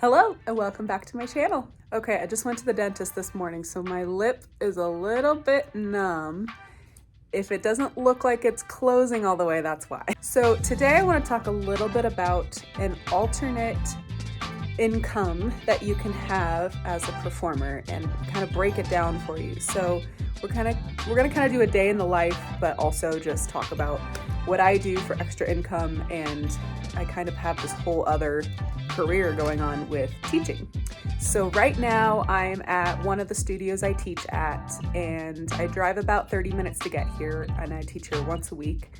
Hello and welcome back to my channel. Okay, I just went to the dentist this morning, so my lip is a little bit numb. If it doesn't look like it's closing all the way, that's why. So today I want to talk a little bit about an alternate income that you can have as a performer and kind of break it down for you. So we're gonna kind of do a day in the life, but also just talk about what I do for extra income, and I kind of have this whole other career going on with teaching. So right now I'm at one of the studios I teach at, and I drive about 30 minutes to get here, and I teach here once a week.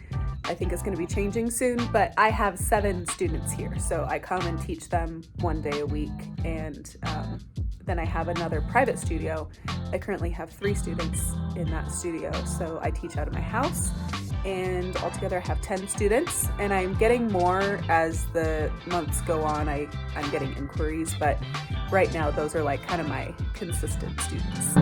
I think it's going to be changing soon, but I have 7 students here, so I come and teach them one day a week, and then I have another private studio. I currently have 3 students in that studio, so I teach out of my house, and altogether I have 10 students, and I'm getting more as the months go on. I'm getting inquiries, but right now those are like kind of my consistent students.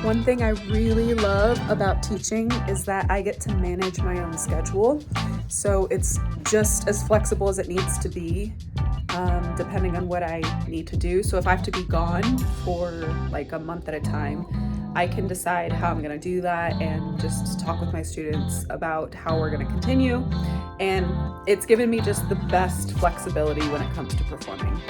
One thing I really love about teaching is that I get to manage my own schedule. So it's just as flexible as it needs to be, depending on what I need to do. So if I have to be gone for like a month at a time, I can decide how I'm gonna do that and just talk with my students about how we're gonna continue. And it's given me just the best flexibility when it comes to performing.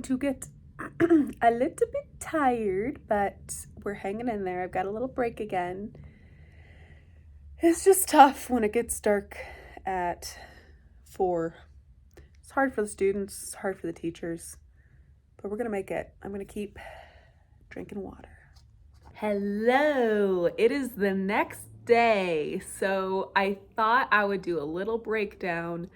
To get a little bit tired, but we're hanging in there. I've got a little break again. It's just tough when it gets dark at 4. It's hard for the students, it's hard for the teachers, but we're gonna make it. I'm gonna keep drinking water. Hello, it is the next day. So I thought I would do a little breakdown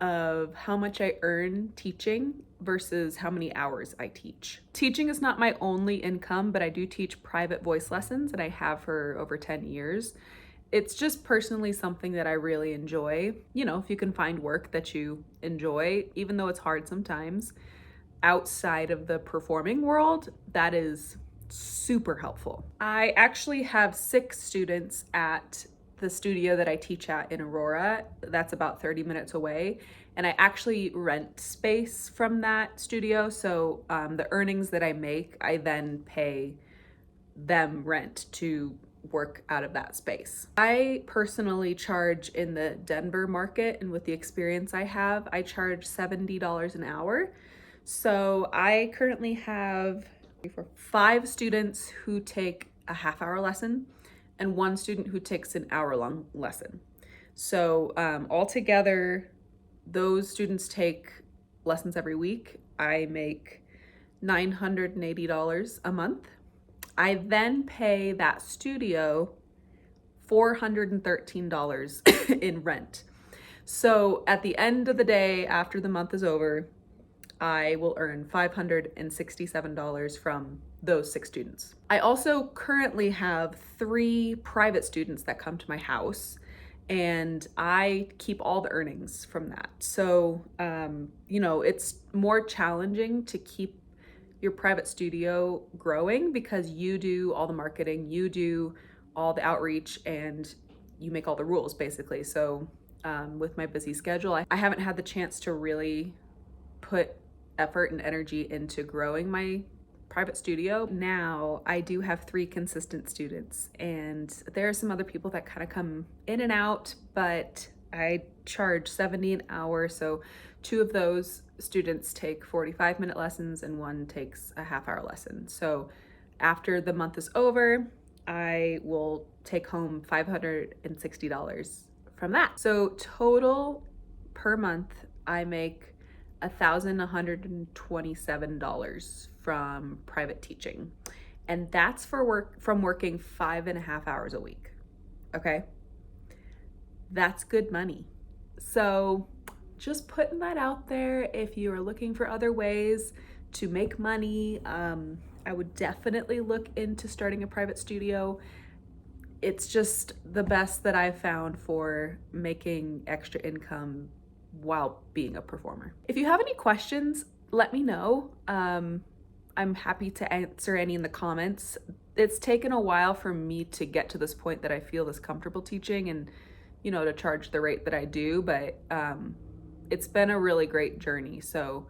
of how much I earn teaching versus how many hours I teach. Teaching is not my only income, but I do teach private voice lessons, and I have for over 10 years. It's just personally something that I really enjoy. You know, if you can find work that you enjoy, even though it's hard sometimes, outside of the performing world, that is super helpful. I actually have 6 students at the studio that I teach at in Aurora. That's about 30 minutes away. And I actually rent space from that studio. So the earnings that I make, I then pay them rent to work out of that space. I personally charge in the Denver market, and with the experience I have, I charge $70 an hour. So I currently have 5 students who take a half-hour lesson and 1 student who takes an hour-long lesson. So altogether, those students take lessons every week. I make $980 a month. I then pay that studio $413 in rent. So at the end of the day, after the month is over, I will earn $567 from those 6 students. I also currently have 3 private students that come to my house, and I keep all the earnings from that. So, you know, it's more challenging to keep your private studio growing because you do all the marketing, you do all the outreach, and you make all the rules basically. So with my busy schedule, I haven't had the chance to really put effort and energy into growing my private studio. Now I do have 3 consistent students, and there are some other people that kind of come in and out, but I charge $70 an hour. So 2 of those students take 45-minute lessons and 1 takes a half-hour lesson. So after the month is over, I will take home $560 from that. So total per month, I make $1,127 from private teaching. And that's from working 5.5 hours a week. Okay? That's good money. So just putting that out there. If you are looking for other ways to make money, I would definitely look into starting a private studio. It's just the best that I've found for making extra income while being a performer. If you have any questions, let me know. I'm happy to answer any in the comments. It's taken a while for me to get to this point that I feel this comfortable teaching and, you know, to charge the rate that I do, but it's been a really great journey. So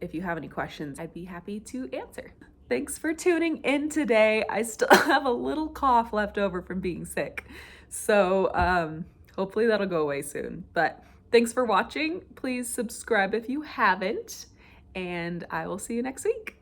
if you have any questions, I'd be happy to answer. Thanks for tuning in today. I still have a little cough left over from being sick. So hopefully that'll go away soon. But thanks for watching. Please subscribe if you haven't, and I will see you next week.